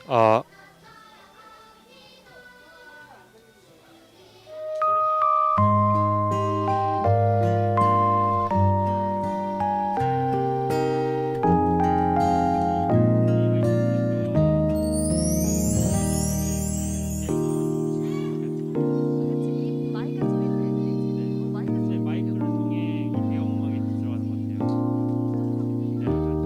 아, 마이크를 통해 이 배경음악이 들어가는 것 같아요. 네, 맞아요.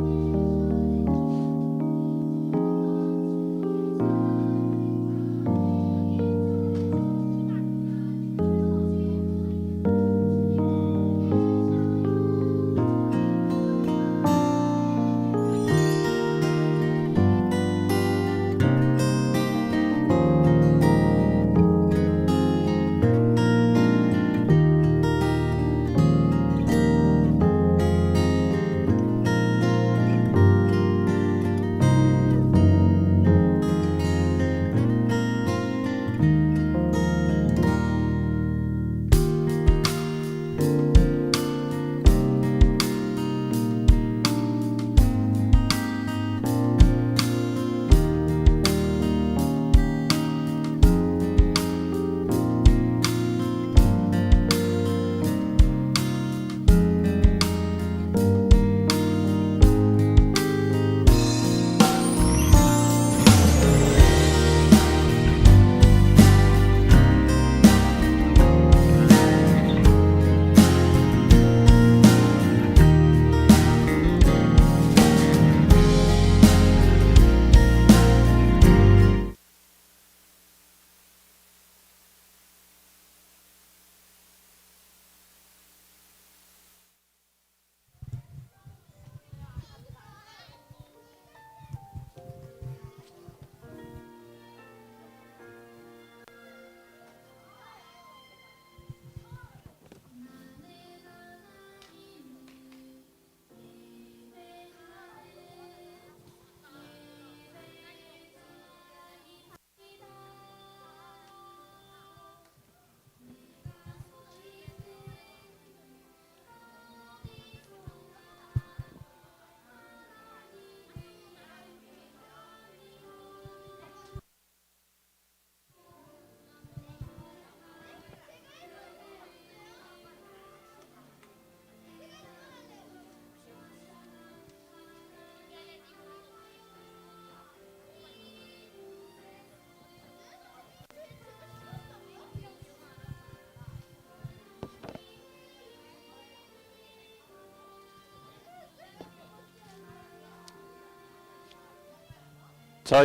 자,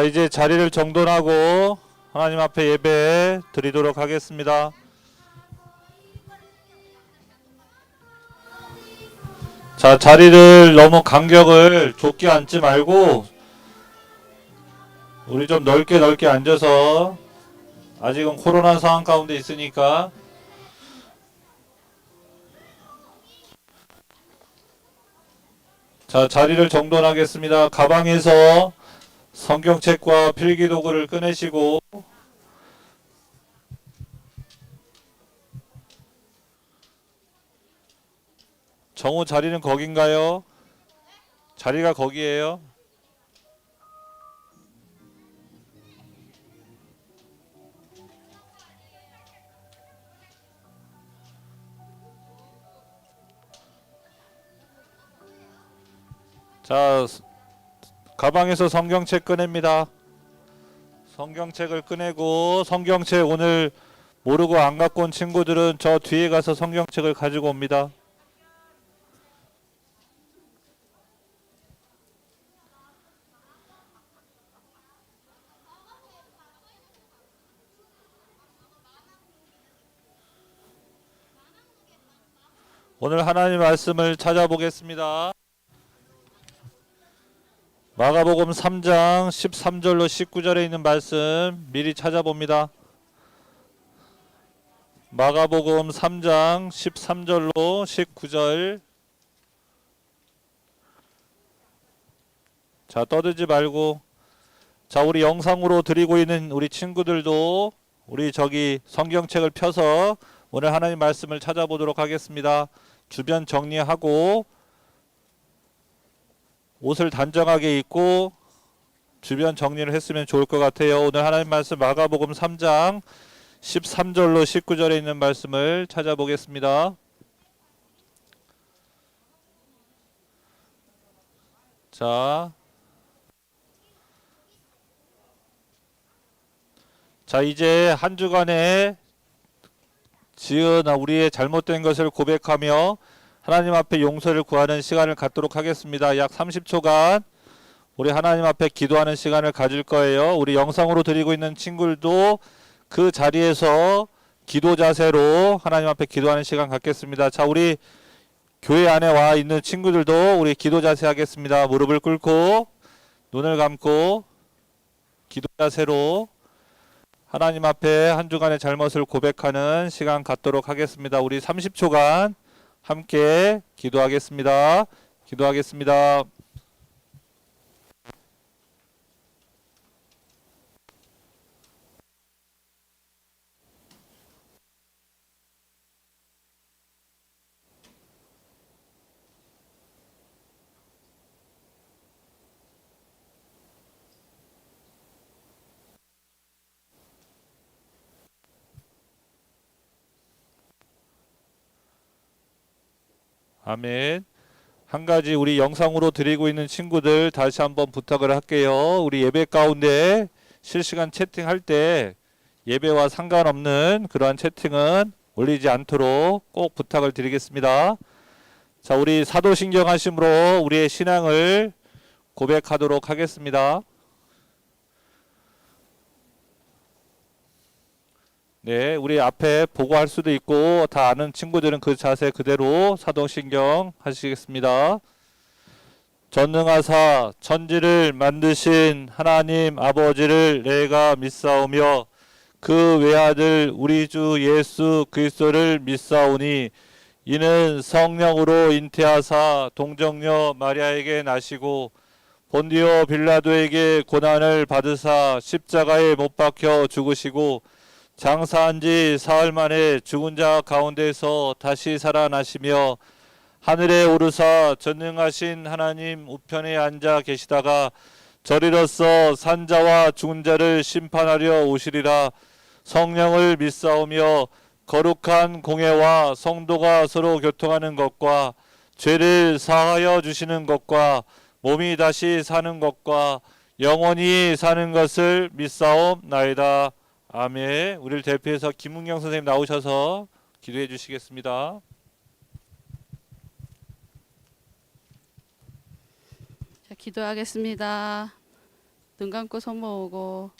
이제 자리를 정돈하고 하나님 앞에 예배 드리도록 하겠습니다. 자, 자리를 너무 간격을 좁게 앉지 말고 우리 좀 넓게 앉아서 아직은 코로나 상황 가운데 있으니까. 자, 자리를 정돈하겠습니다. 가방에서 성경책과 필기도구를 꺼내시고 정우 자리는 거긴가요? 자리가 거기에요. 자, 가방에서 성경책 꺼냅니다. 성경책을 꺼내고 성경책 오늘 모르고 안 갖고 온 친구들은 저 뒤에 가서 성경책을 가지고 옵니다. 오늘 하나님 말씀을 찾아보겠습니다. 마가복음 3장 13절로 19절에 있는 말씀 미리 찾아봅니다. 마가복음 3장 13절로 19절. 자, 떠들지 말고. 자, 우리 영상으로 드리고 있는 우리 친구들도 우리 저기 성경책을 펴서 오늘 하나님 말씀을 찾아보도록 하겠습니다. 주변 정리하고 옷을 단정하게 입고 주변 정리를 했으면 좋을 것 같아요. 오늘 하나님 말씀 마가복음 3장 13절로 19절에 있는 말씀을 찾아보겠습니다. 자, 이제 한 주간에 지은 우리의 잘못된 것을 고백하며 하나님 앞에 용서를 구하는 시간을 갖도록 하겠습니다. 약 30초간 우리 하나님 앞에 기도하는 시간을 가질 거예요. 우리 영상으로 드리고 있는 친구들도 그 자리에서 기도 자세로 하나님 앞에 기도하는 시간 갖겠습니다. 자, 우리 교회 안에 와 있는 친구들도 우리 기도 자세 하겠습니다. 무릎을 꿇고 눈을 감고 기도 자세로 하나님 앞에 한 주간의 잘못을 고백하는 시간 갖도록 하겠습니다. 우리 30초간 함께 기도하겠습니다. 기도하겠습니다. 아멘. 한 가지 우리 영상으로 드리고 있는 친구들 다시 한번 부탁을 할게요. 우리 예배 가운데 실시간 채팅할 때 예배와 상관없는 그러한 채팅은 올리지 않도록 꼭 부탁을 드리겠습니다. 자, 우리 사도신경 하심으로 우리의 신앙을 고백하도록 하겠습니다. 네, 우리 앞에 보고 할 수도 있고 다 아는 친구들은 그 자세 그대로 사도신경 하시겠습니다. 전능하사 천지를 만드신 하나님 아버지를 내가 믿사오며 그 외아들 우리 주 예수 그리스도를 믿사오니 이는 성령으로 잉태하사 동정녀 마리아에게 나시고 본디오 빌라도에게 고난을 받으사 십자가에 못 박혀 죽으시고 장사한 지 사흘 만에 죽은 자 가운데서 다시 살아나시며 하늘에 오르사 전능하신 하나님 우편에 앉아 계시다가 저리로서 산자와 죽은 자를 심판하려 오시리라. 성령을 믿사오며 거룩한 공회와 성도가 서로 교통하는 것과 죄를 사하여 주시는 것과 몸이 다시 사는 것과 영원히 사는 것을 믿사옵나이다. 아멘. 우리를 대표해서 김문경 선생님 나오셔서 기도해 주시겠습니다. 자, 기도하겠습니다. 눈 감고 손 모으고.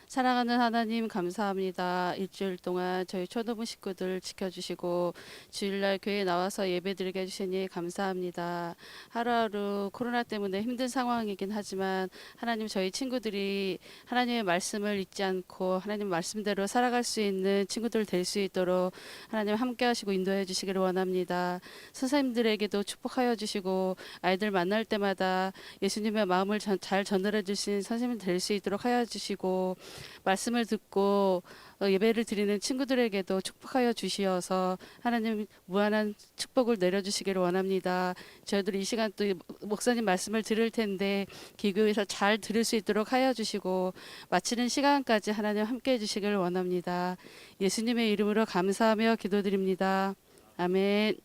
사랑하는 하나님 감사합니다. 일주일 동안 저희 초등부 식구들 지켜주시고 주일날 교회에 나와서 예배드리게 해주시니 감사합니다. 하루하루 코로나 때문에 힘든 상황이긴 하지만 하나님 저희 친구들이 하나님의 말씀을 잊지 않고 하나님 말씀대로 살아갈 수 있는 친구들 될 수 있도록 하나님 함께 하시고 인도해 주시기를 원합니다. 선생님들에게도 축복하여 주시고 아이들 만날 때마다 예수님의 마음을 잘 전달해 주신 선생님 될 수 있도록 하여 주시고 말씀을 듣고 예배를 드리는 친구들에게도 축복하여 주시어서 하나님 무한한 축복을 내려주시기를 원합니다. 저희들이 이 시간 또 목사님 말씀을 들을 텐데 기교에서 잘 들을 수 있도록 하여 주시고 마치는 시간까지 하나님 함께 해주시기를 원합니다. 예수님의 이름으로 감사하며 기도드립니다. 아멘.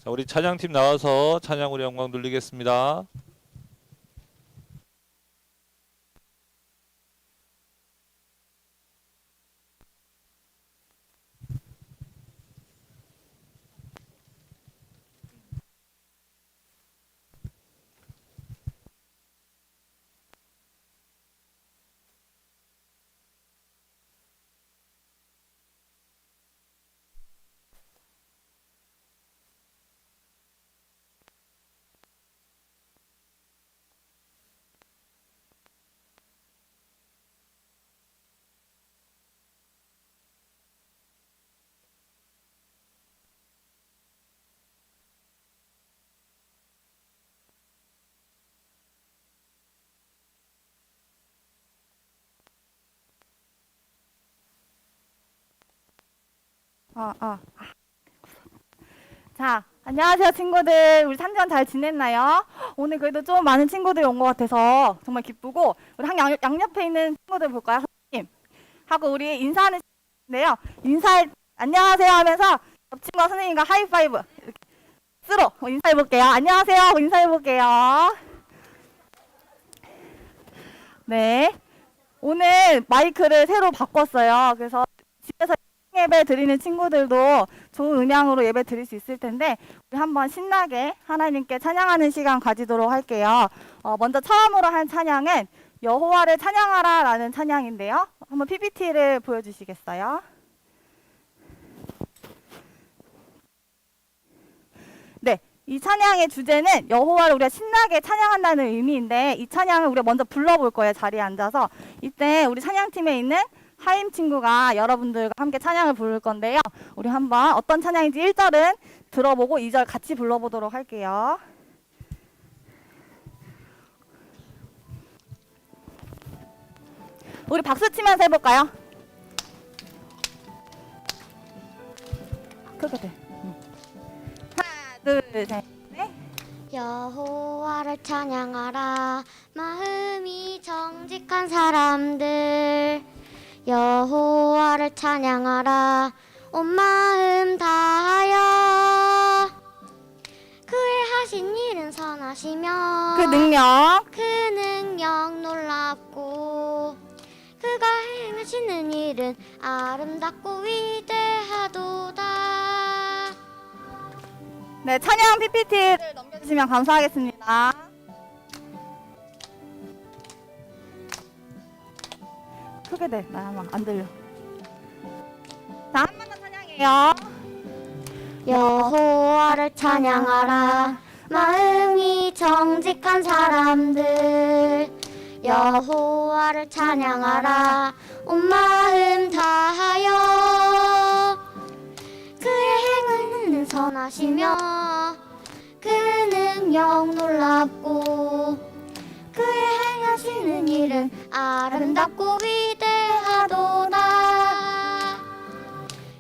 자, 우리 찬양팀 나와서 찬양으로 영광 돌리겠습니다. 자, 안녕하세요, 친구들. 우리 산지원 잘 지냈나요? 오늘 그래도 좀 많은 친구들이 온 것 같아서 정말 기쁘고, 우리 양옆에 있는 친구들 볼까요? 선생님. 하고 우리 인사하는 친구인데요. 안녕하세요 하면서 옆 친구와 선생님과 하이파이브. 이렇게 스로 인사해볼게요. 안녕하세요 하고 인사해볼게요. 네. 오늘 마이크를 새로 바꿨어요. 그래서 집에서 예배 드리는 친구들도 좋은 음향으로 예배 드릴 수 있을 텐데 우리 한번 신나게 하나님께 찬양하는 시간 가지도록 할게요. 먼저 처음으로 한 찬양은 여호와를 찬양하라 라는 찬양인데요. 한번 PPT를 보여주시겠어요? 네, 이 찬양의 주제는 여호와를 우리가 신나게 찬양한다는 의미인데 이 찬양을 우리가 먼저 불러볼 거예요. 자리에 앉아서. 이때 우리 찬양팀에 있는 하임 친구가 여러분들과 함께 찬양을 부를 건데요. 우리 한번 어떤 찬양인지 1절은 들어보고 2절 같이 불러보도록 할게요. 우리 박수 치면서 해볼까요? 그렇게 돼. 하나, 둘, 셋, 넷. 여호와를 찬양하라 마음이 정직한 사람들 여호와를 찬양하라 온 마음 다하여 그의 하신 일은 선하시며 그 능력. 그 능력 놀랍고 그가 행하시는 일은 아름답고 위대하도다. 네, 찬양 PPT를 넘겨주시면 감사하겠습니다. 크게 돼. 나 아마 안 들려. 자, 한 번 더 찬양해요. 여호와를 찬양하라 마음이 정직한 사람들 여호와를 찬양하라 온 마음 다하여 그의 행위는 선하시며 그 능력 놀랍고 그의 행하시는 일은 아름답고 위대하도다.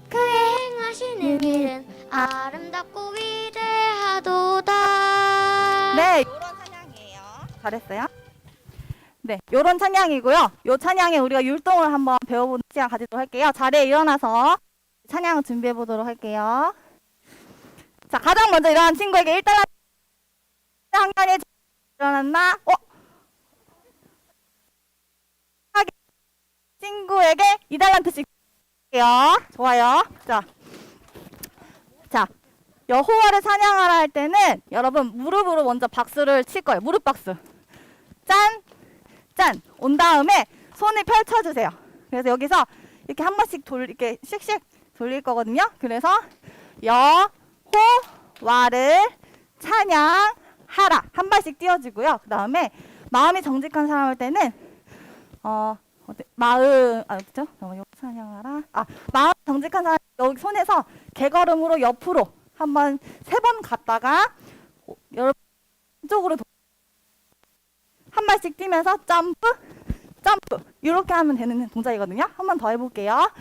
그의 행하시는 일은 아름답고 위대하도다. 네, 요런 찬양이에요. 잘했어요. 네, 요런 찬양이고요. 요 찬양에 우리가 율동을 한번 배워보는 시간 가지도록 할게요. 자리에 일어나서 찬양을 준비해 보도록 할게요. 자, 가장 먼저 일어난 친구에게 1달러 학년이 일어났나? 친구에게 2달란트씩 드릴게요. 좋아요. 자, 여호와를 찬양하라 할 때는 여러분 무릎으로 먼저 박수를 칠 거예요. 무릎 박수. 짠! 짠! 온 다음에 손을 펼쳐주세요. 그래서 여기서 이렇게 한 번씩 이렇게 씩씩 돌릴 거거든요. 그래서 여호와를 찬양하라 한 발씩 띄워주고요. 그 다음에 마음이 정직한 사람 할 때는 그죠? 찬양하라. 마음 정직한 사람 여기 손에서 개걸음으로 옆으로 한번 3번 갔다가 여러분 쪽으로 한 발씩 뛰면서 점프 이렇게 하면 되는 동작이거든요. 한 번 더 해볼게요.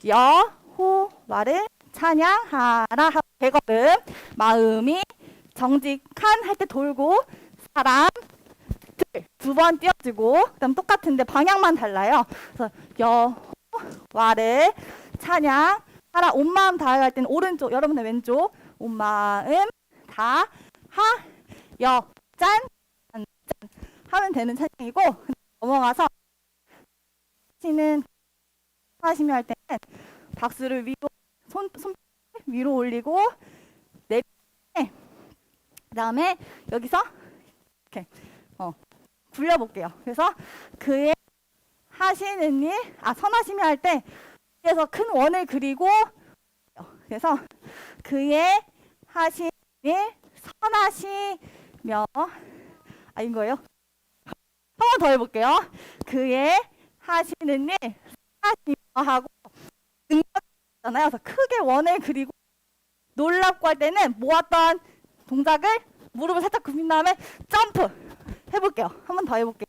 여호와를 찬양하라 개걸음 마음이 정직한 할 때 돌고 사람 2번 띄워주고 그다음 똑같은데 방향만 달라요. 그래서 여호와를 찬양하라 온 마음 다하여 할 때는 오른쪽 여러분의 왼쪽 온 마음 다하여 짠 하면 되는 찬양이고 넘어가서 하시면 할 때는 박수를 위로 손 위로 올리고 내리 그다음에 여기서 이렇게 굴려볼게요. 그래서 그의 하시는 일, 선하시며 할 때 그래서 큰 원을 그리고 그래서 그의 하시는 일 선하시며 이거예요. 한 번 더 해볼게요. 그의 하시는 일 선하시며 하고 능력이잖아요. 그래서 크게 원을 그리고 놀랍고 할 때는 모았던 동작을 무릎을 살짝 굽힌 다음에 점프 해볼게요. 한 번 더 해볼게요.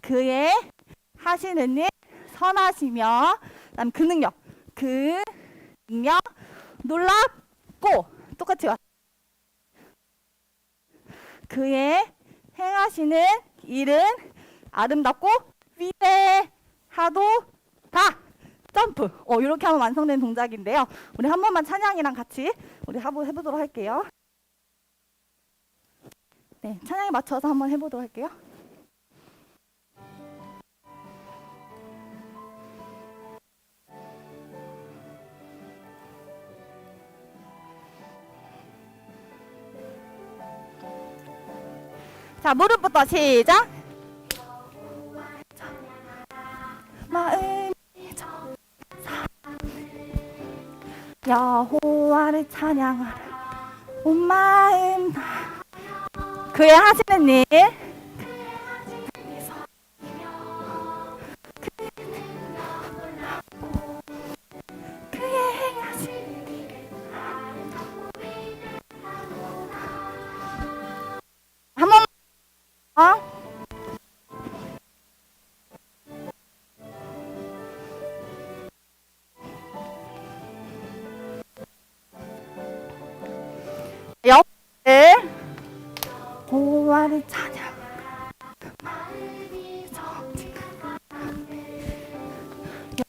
그의 하시는 일 선하시며 그다음 그 능력 그 능력 놀랍고 똑같이 그의 행하시는 일은 아름답고 위대하도다. 점프. 이렇게 하면 완성된 동작인데요. 우리 한 번만 찬양이랑 같이 우리 한번 해보도록 할게요. 네, 찬양에 맞춰서 한번 해보도록 할게요. 자, 무릎부터 시작. 마음이 여호와를 찬양하라 온 마음 다 그의 하시는 일 그의 행하시는 일 한 번만 여호와를 찬양 마음이 정직한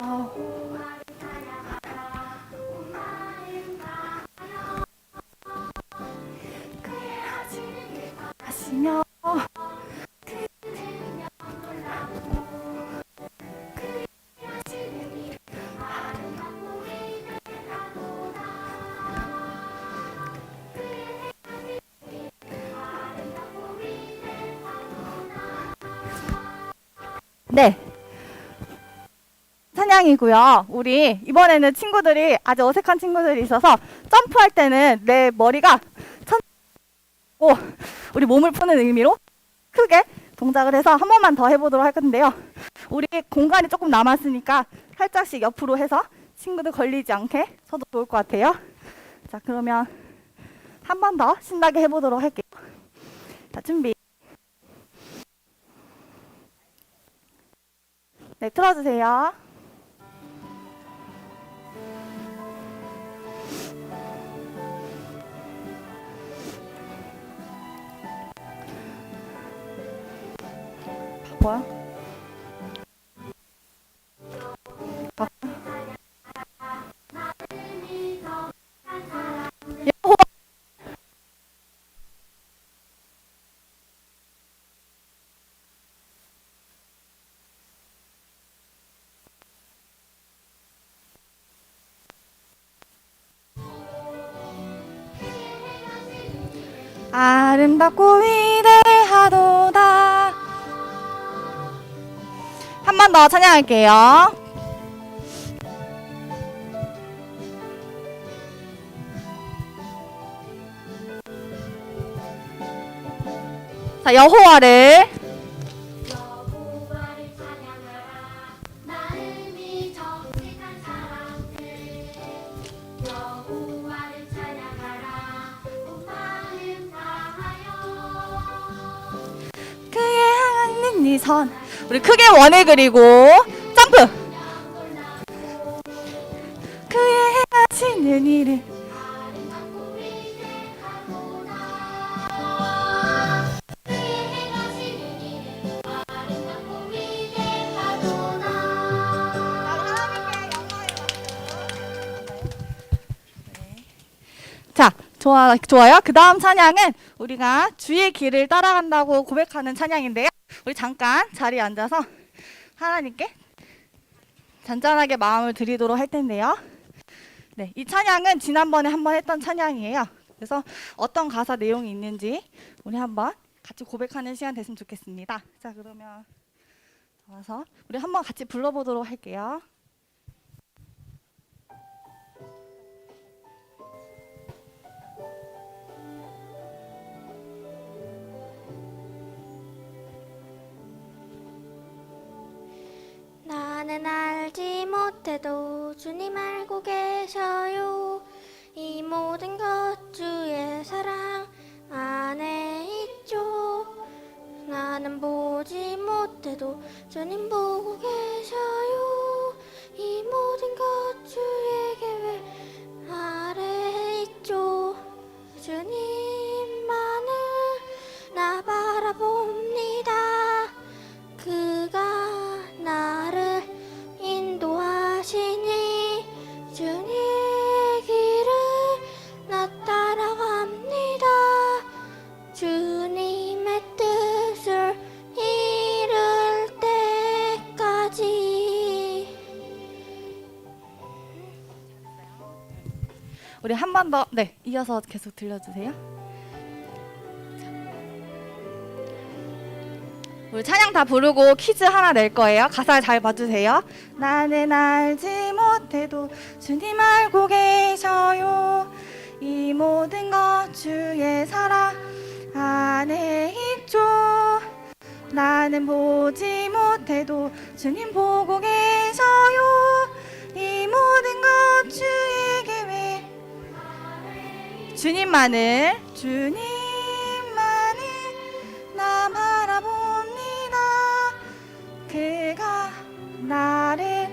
여호와를 찬양하라 온 마음 다하여 그의 하시는 일 하시며 그의 능력 놀랍고 그의 하시는 일 아름답고 위대하도다 네, 찬양이고요. 우리 이번에는 친구들이 아주 어색한 친구들이 있어서 점프할 때는 내 머리가 천고 우리 몸을 푸는 의미로 크게 동작을 해서 한 번만 더 해보도록 할 건데요. 우리 공간이 조금 남았으니까 살짝씩 옆으로 해서 친구들 걸리지 않게 서도 좋을 것 같아요. 자, 그러면 한 번 더 신나게 해보도록 할게요. 자, 준비. 네, 틀어주세요. 뭐야? 여호와 아름답고 위대하도다. 한 번 더 찬양할게요. 자, 여호와를 찬양하라 마음이 정직한 사람들 여호와를 찬양하라 온 마음 다하여 그의 향하는 이 선. 우리 크게 원을 그리고 점프. 그의 행하시는 일을 아름답고 위대하도다 그의 행하시는 일은 아름답고 위대하도다 자, 좋아요. 그 다음 찬양은 우리가 주의 길을 따라간다고 고백하는 찬양인데요. 우리 잠깐 자리에 앉아서 하나님께 잔잔하게 마음을 드리도록 할 텐데요. 네, 이 찬양은 지난번에 한번 했던 찬양이에요. 그래서 어떤 가사 내용이 있는지 우리 한번 같이 고백하는 시간 됐으면 좋겠습니다. 자, 그러면 와서 우리 한번 같이 불러보도록 할게요. 나는 알지 못해도 주님 알고 계셔요 이 모든 것 주의 사랑 안에 있죠 나는 보지 못해도 주님 보고 계셔요 이 모든 것 주의 계획 주님만을 나 바라봅니다. 그가 나를 인도하시니 주님의 길을 나 따라갑니다. 주님의 뜻을 이룰 때까지. 우리 한 번 더, 네, 이어서 계속 들려주세요. 우리 찬양 다 부르고 퀴즈 하나 낼 거예요. 가사 잘 봐주세요. 나는 알지 못해도 주님 알고 계셔요. 이 모든 것 주의 사랑 안에 있죠. 나는 보지 못해도 주님 보고 계셔요. 이 모든 것 주의 계획. 주님만을 나 바라봅니다. 그가 나를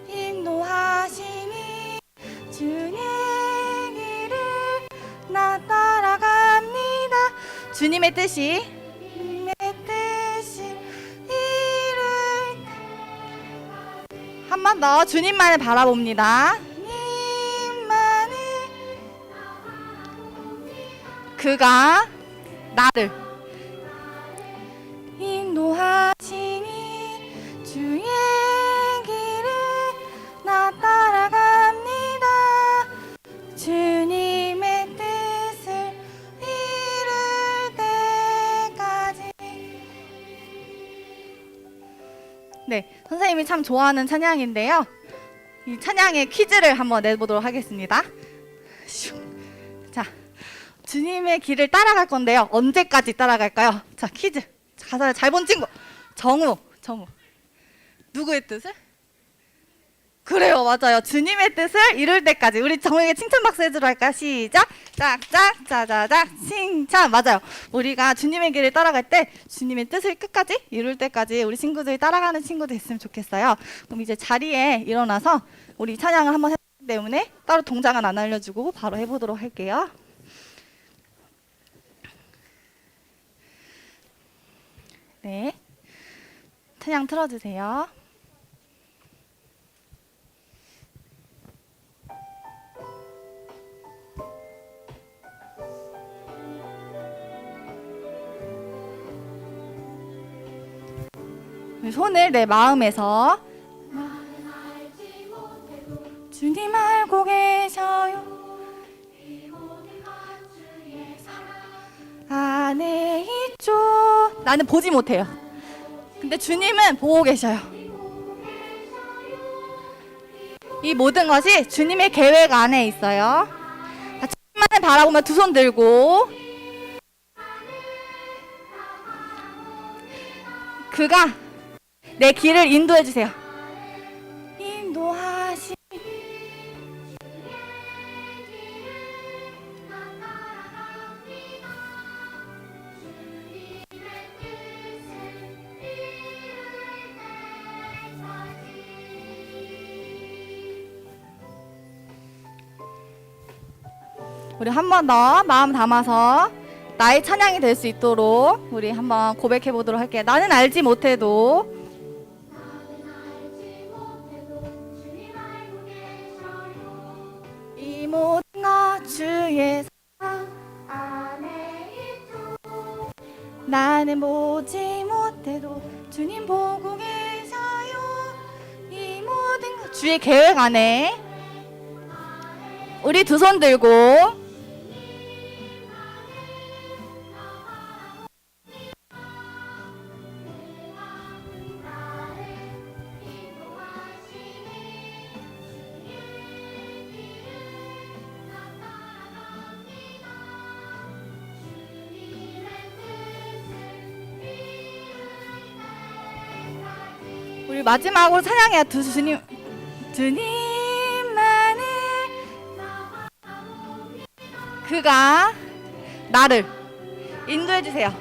인도하시니 주님의 길을 나 따라갑니다. 주님의 뜻이 이룰. 한 번 더 주님만을 바라봅니다. 주님만을. 그가 나를 인도하시니 주의 길을 나 따라갑니다. 주님의 뜻을 이룰 때까지. 네, 선생님이 참 좋아하는 찬양인데요. 이 찬양의 퀴즈를 한번 내보도록 하겠습니다. 자, 주님의 길을 따라갈 건데요. 언제까지 따라갈까요? 자, 퀴즈. 가사를 잘 본 친구. 정우. 누구의 뜻을? 그래요, 맞아요. 주님의 뜻을 이룰 때까지. 우리 정우에게 칭찬 박수 해주러 할까요? 시작. 짝짝 짜자작 칭찬. 맞아요. 우리가 주님의 길을 따라갈 때 주님의 뜻을 끝까지 이룰 때까지 우리 친구들이 따라가는 친구 됐으면 좋겠어요. 그럼 이제 자리에 일어나서 우리 찬양을 한번 했기 때문에 따로 동작은 안 알려주고 바로 해보도록 할게요. 네, 찬양 틀어주세요. 손을 내 마음에서 주님 알고 계셔요. 안에 있죠. 나는 보지 못해요. 근데 주님은 보고 계셔요. 이 모든 것이 주님의 계획 안에 있어요. 주님만을 바라보며 두 손 들고 그가 내 길을 인도해 주세요. 인도하시. 우리 한 번 더 마음 담아서 나의 찬양이 될 수 있도록 우리 한번 고백해 보도록 할게요. 나는 알지 못해도 이 모든 것 주의 사랑 안에 있죠. 나는 보지 못해도 주님 보고 계셔요. 이 모든 것 주의 계획 안에. 우리 두 손 들고 우리 마지막으로 찬양해요. 주님만을 그가 나를 인도해 주세요.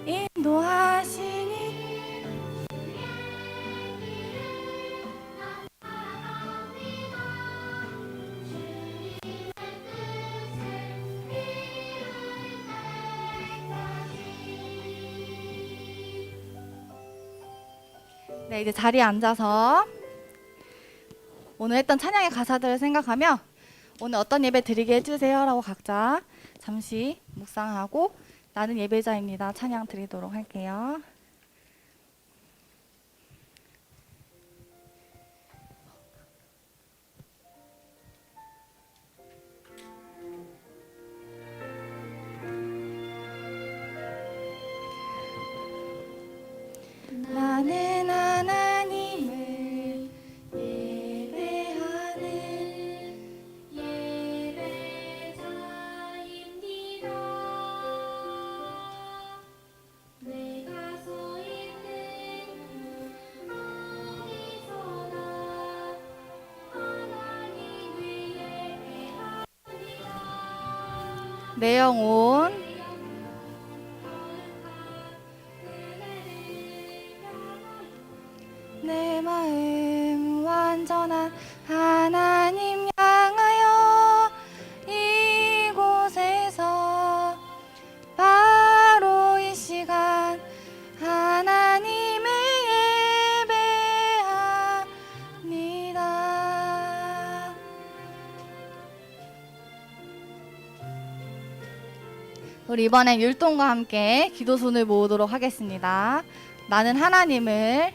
인도하시니 네, 이제 자리에 앉아서 오늘 했던 찬양의 가사들을 생각하며 오늘 어떤 예배 드리게 해주세요라고 각자 잠시 묵상하고 나는 예배자입니다. 찬양 드리도록 할게요. 나는 하나님을 예배하는 예배자입니다. 내가 서 있는 어디서나 하나님을 예배합니다. 내 영혼 내 마음 완전한 하나님 향하여 이곳에서 바로 이 시간 하나님을 예배합니다. 우리 이번엔 율동과 함께 기도손을 모으도록 하겠습니다. 나는 하나님을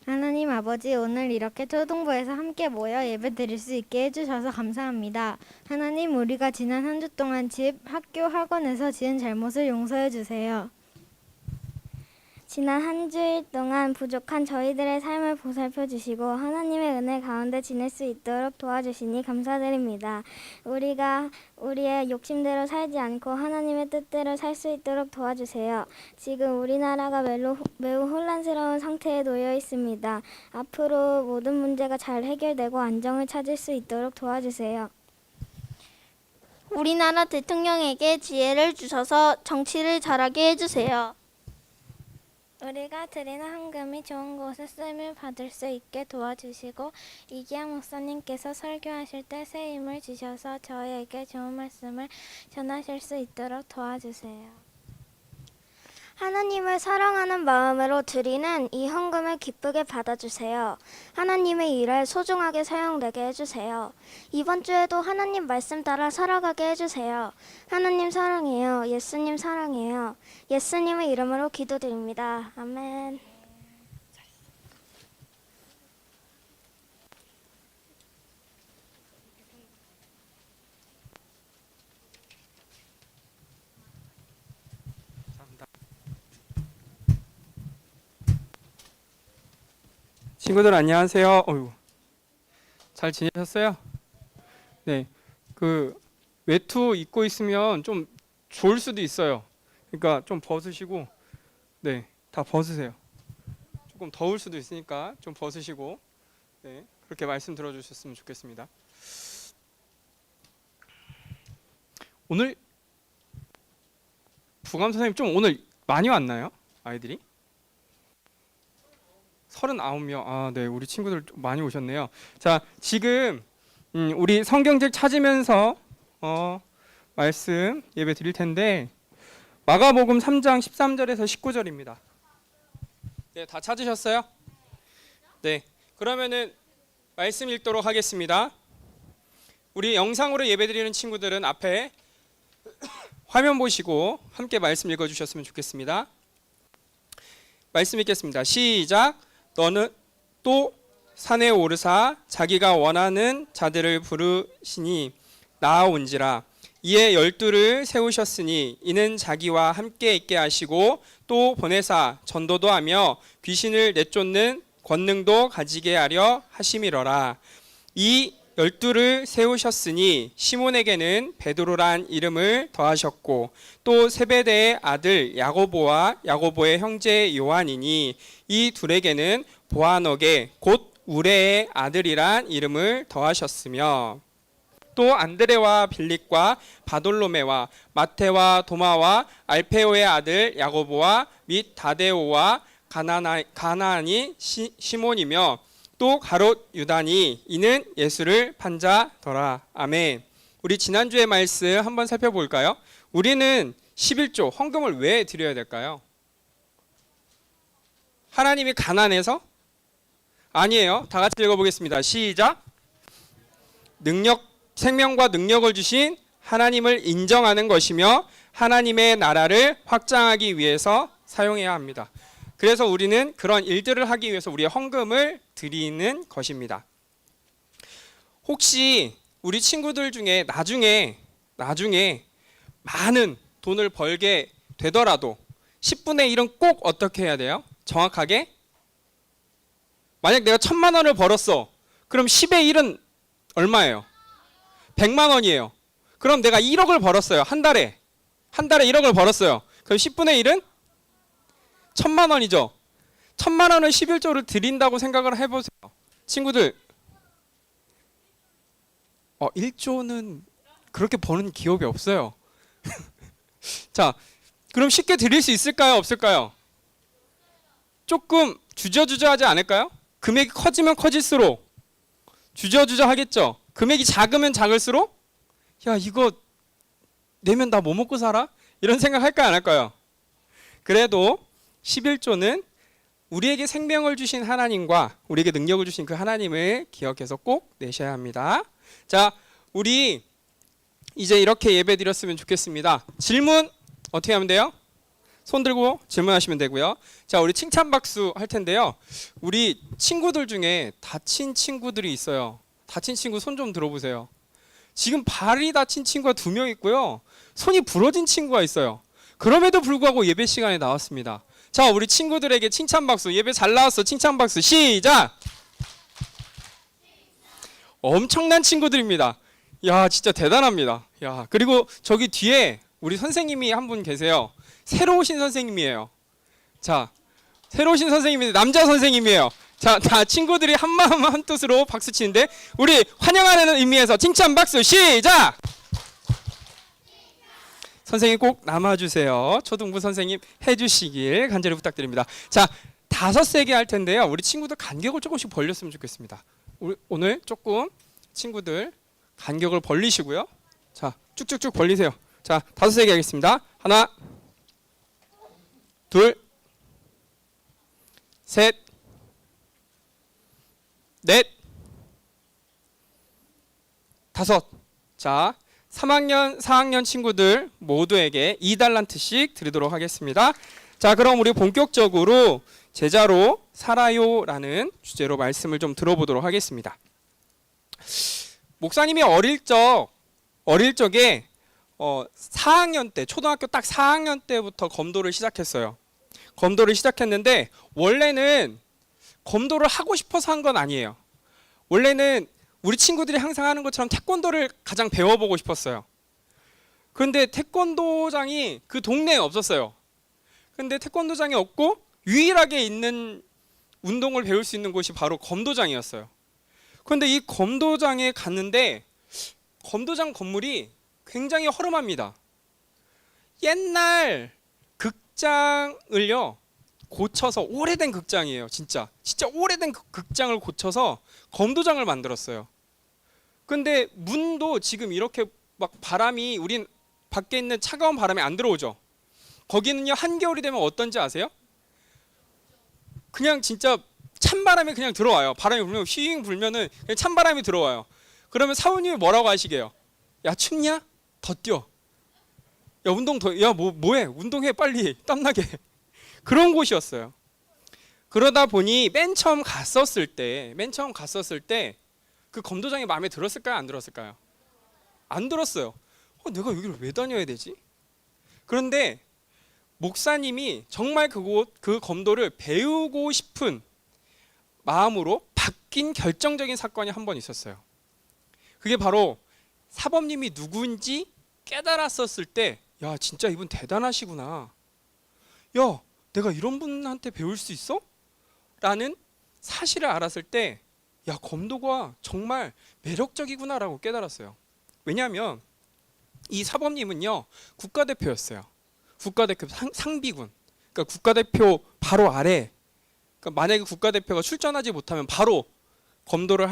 하나님 아버지, 오늘 이렇게 초등부에서 함께 모여 예배 드릴 수 있게 해주셔서 감사합니다. 하나님, 우리가 지난 한 주 동안 집, 학교, 학원에서 지은 잘못을 용서해 주세요. 지난 한 주일 동안 부족한 저희들의 삶을 보살펴 주시고 하나님의 은혜 가운데 지낼 수 있도록 도와주시니 감사드립니다. 우리가 우리의 욕심대로 살지 않고 하나님의 뜻대로 살 수 있도록 도와주세요. 지금 우리나라가 매우 혼란스러운 상태에 놓여 있습니다. 앞으로 모든 문제가 잘 해결되고 안정을 찾을 수 있도록 도와주세요. 우리나라 대통령에게 지혜를 주셔서 정치를 잘하게 해주세요. 우리가 드리는 헌금이 좋은 곳에 쓰임을 받을 수 있게 도와주시고 이기양 목사님께서 설교하실 때 새 힘을 주셔서 저희에게 좋은 말씀을 전하실 수 있도록 도와주세요. 하나님을 사랑하는 마음으로 드리는 이 헌금을 기쁘게 받아주세요. 하나님의 일을 소중하게 사용되게 해주세요. 이번 주에도 하나님 말씀 따라 살아가게 해주세요. 하나님 사랑해요. 예수님 사랑해요. 예수님의 이름으로 기도드립니다. 아멘. 친구들 안녕하세요. 잘 지내셨어요? 네, 그 외투 입고 있으면 좀 좋을 수도 있어요. 그러니까 좀 벗으시고, 네, 다 벗으세요. 조금 더울 수도 있으니까 좀 벗으시고, 네, 그렇게 말씀 들어주셨으면 좋겠습니다. 오늘 부감 선생님 좀 오늘 많이 왔나요? 아이들이? 39명. 아, 네. 우리 친구들 좀 많이 오셨네요. 자, 지금 우리 성경책 찾으면서 말씀 예배 드릴 텐데 마가복음 3장 13절에서 19절입니다. 네, 다 찾으셨어요? 네. 그러면은 말씀 읽도록 하겠습니다. 우리 영상으로 예배 드리는 친구들은 앞에 화면 보시고 함께 말씀 읽어 주셨으면 좋겠습니다. 말씀 읽겠습니다. 시작. 너는 또 산에 오르사 자기가 원하는 자들을 부르시니 나아온지라. 이에 12를 세우셨으니 이는 자기와 함께 있게 하시고 또 보내사 전도도 하며 귀신을 내쫓는 권능도 가지게 하려 하심이러라. 이 12를 세우셨으니 시몬에게는 베드로란 이름을 더하셨고 또 세베대의 아들 야고보와 야고보의 형제 요한이니 이 둘에게는 보아너게 곧 우레의 아들이란 이름을 더하셨으며 또 안드레와 빌립과 바돌로메와 마테와 도마와 알페오의 아들 야고보와 및 다데오와 가나안이 시몬이며 또 가롯 유다니 이는 예수를 판자더라. 아멘. 우리 지난주의 말씀 한번 살펴볼까요? 우리는 11조 헌금을 왜 드려야 될까요? 하나님이 가난해서? 아니에요. 다 같이 읽어보겠습니다. 시작. 생명과 능력을 주신 하나님을 인정하는 것이며 하나님의 나라를 확장하기 위해서 사용해야 합니다. 그래서 우리는 그런 일들을 하기 위해서 우리의 헌금을 드리는 것입니다. 혹시 우리 친구들 중에 나중에 많은 돈을 벌게 되더라도 10분의 1은 꼭 어떻게 해야 돼요? 정확하게? 만약 내가 1,000만 원을 벌었어. 그럼 10의 1은 얼마예요? 100만 원이에요. 그럼 내가 1억을 벌었어요. 한 달에 1억을 벌었어요. 그럼 10분의 1은 1,000만 원이죠. 1,000만 원을 11조를 드린다고 생각을 해보세요. 친구들 1조는 그렇게 버는 기업이 없어요. 자, 그럼 쉽게 드릴 수 있을까요? 없을까요? 조금 주저주저하지 않을까요? 금액이 커지면 커질수록 주저주저 하겠죠. 금액이 작으면 작을수록 야 이거 내면 나 뭐 먹고 살아? 이런 생각 할까요? 안 할까요? 그래도 11조는 우리에게 생명을 주신 하나님과 우리에게 능력을 주신 그 하나님을 기억해서 꼭 내셔야 합니다. 자, 우리 이제 이렇게 예배 드렸으면 좋겠습니다. 질문 어떻게 하면 돼요? 손 들고 질문하시면 되고요. 자, 우리 칭찬 박수 할 텐데요. 우리 친구들 중에 다친 친구들이 있어요. 다친 친구 손 좀 들어보세요. 지금 발이 다친 친구가 2명 있고요. 손이 부러진 친구가 있어요. 그럼에도 불구하고 예배 시간에 나왔습니다. 자, 우리 친구들에게 칭찬 박수. 예배 잘 나왔어. 칭찬 박수. 시작. 엄청난 친구들입니다. 야, 진짜 대단합니다. 야, 그리고 저기 뒤에 우리 선생님이 한 분 계세요. 새로 오신 선생님이에요. 자, 새로 오신 선생님인데 남자 선생님이에요. 자, 다 친구들이 한 마음 한 뜻으로 박수 치는데 우리 환영하는 의미에서 칭찬 박수 시작. 선생님 꼭 남아주세요. 초등부 선생님 해주시길 간절히 부탁드립니다. 자, 5세게 할 텐데요. 우리 친구들 간격을 조금씩 벌렸으면 좋겠습니다. 오늘 조금 친구들 간격을 벌리시고요. 자, 쭉쭉쭉 벌리세요. 자, 5세게 하겠습니다. 하나, 둘, 셋, 넷, 5. 자, 3학년, 4학년 친구들 모두에게 2달란트씩 드리도록 하겠습니다. 자, 그럼 우리 본격적으로 제자로 살아요라는 주제로 말씀을 좀 들어보도록 하겠습니다. 목사님이 어릴 적에 4학년 때, 초등학교 딱 4학년 때부터 검도를 시작했어요. 검도를 시작했는데 원래는 검도를 하고 싶어서 한 건 아니에요. 원래는 우리 친구들이 항상 하는 것처럼 태권도를 가장 배워보고 싶었어요. 그런데 태권도장이 그 동네에 없었어요. 근데 태권도장이 없고 유일하게 있는 운동을 배울 수 있는 곳이 바로 검도장이었어요. 그런데 이 검도장에 갔는데 검도장 건물이 굉장히 허름합니다. 옛날 극장을요 고쳐서, 오래된 극장이에요. 진짜 오래된 극장을 고쳐서 검도장을 만들었어요. 근데 문도 지금 이렇게 막 바람이, 우린 밖에 있는 차가운 바람이 안 들어오죠. 거기는요 한겨울이 되면 어떤지 아세요? 그냥 진짜 찬바람이 그냥 들어와요. 바람이 불면 휘잉 불면은 그냥 찬바람이 들어와요. 그러면 사모님이 뭐라고 하시게요? 야, 춥냐? 더 뛰어. 야, 운동 더, 야, 뭐해? 운동해 빨리 땀나게. 그런 곳이었어요. 그러다 보니 맨 처음 갔었을 때 그 검도장이 마음에 들었을까요? 안 들었을까요? 안 들었어요. 내가 여기를 왜 다녀야 되지? 그런데 목사님이 정말 그 검도를 배우고 싶은 마음으로 바뀐 결정적인 사건이 한 번 있었어요. 그게 바로 사범님이 누구인지 깨달았었을 때, 야, 진짜 이분 대단하시구나. 야, 내가 이런 분한테 배울 수 있어? 라는 사실을 알았을 때, 야, 검도가 정말 매력적이구나라고 깨달았어요. 왜냐하면 이 사범님은요, 국가대표였어요. 국가대표 상비군. 그러니까 국가대표 바로 아래. 그러니까 만약에 국가대표가 출전하지 못하면 바로 검도를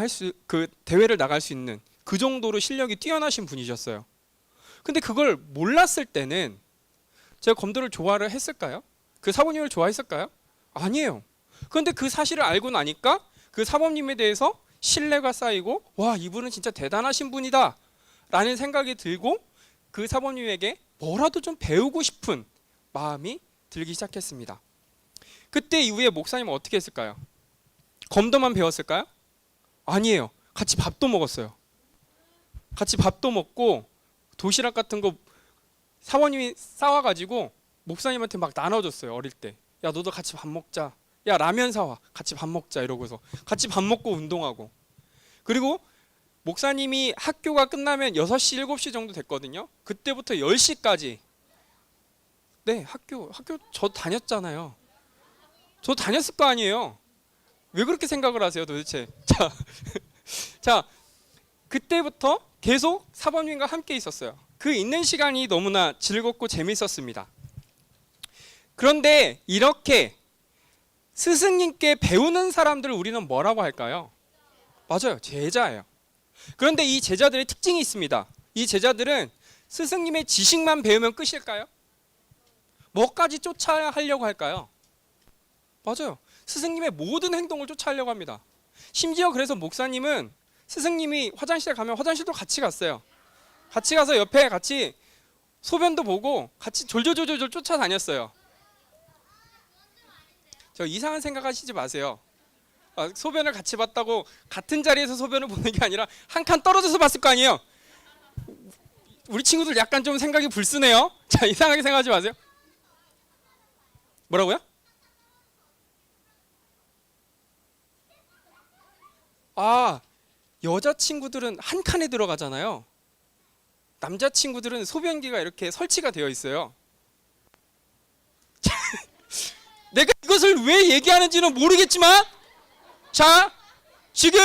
그 대회를 나갈 수 있는 그 정도로 실력이 뛰어나신 분이셨어요. 근데 그걸 몰랐을 때는 제가 검도를 좋아를 했을까요? 그 사범님을 좋아했을까요? 아니에요. 그런데 그 사실을 알고 나니까 그 사범님에 대해서 신뢰가 쌓이고, 와, 이분은 진짜 대단하신 분이다 라는 생각이 들고 그 사범님에게 뭐라도 좀 배우고 싶은 마음이 들기 시작했습니다. 그때 이후에 목사님은 어떻게 했을까요? 검도만 배웠을까요? 아니에요. 같이 밥도 먹었어요. 같이 밥도 먹고 도시락 같은 거 사모님이 싸와가지고 목사님한테 막 나눠줬어요. 어릴 때. 야, 너도 같이 밥 먹자. 야, 라면 사와. 같이 밥 먹자. 이러고서 같이 밥 먹고 운동하고. 그리고 목사님이 학교가 끝나면 6시, 7시 정도 됐거든요. 그때부터 10시까지. 네, 학교 저 다녔잖아요. 저 다녔을 거 아니에요. 왜 그렇게 생각을 하세요, 도대체? 자, 그때부터 계속 사범님과 함께 있었어요. 그 있는 시간이 너무나 즐겁고 재밌었습니다. 그런데 이렇게 스승님께 배우는 사람들을 우리는 뭐라고 할까요? 맞아요, 제자예요. 그런데 이 제자들의 특징이 있습니다. 이 제자들은 스승님의 지식만 배우면 끝일까요? 뭐까지 쫓아하려고 할까요? 맞아요. 스승님의 모든 행동을 쫓아하려고 합니다. 심지어 그래서 목사님은 스승님이 화장실에 가면 화장실도 같이 갔어요. 같이 가서 옆에 같이 소변도 보고 같이 졸졸졸졸 쫓아다녔어요. 저 이상한 생각하시지 마세요. 소변을 같이 봤다고 같은 자리에서 소변을 보는 게 아니라 한 칸 떨어져서 봤을 거 아니에요. 우리 친구들 약간 좀 생각이 불순해요. 자, 이상하게 생각하지 마세요. 뭐라고요? 여자친구들은 한 칸에 들어가잖아요. 남자친구들은 소변기가 이렇게 설치가 되어 있어요. 내가 이것을 왜 얘기하는지는 모르겠지만, 자, 지금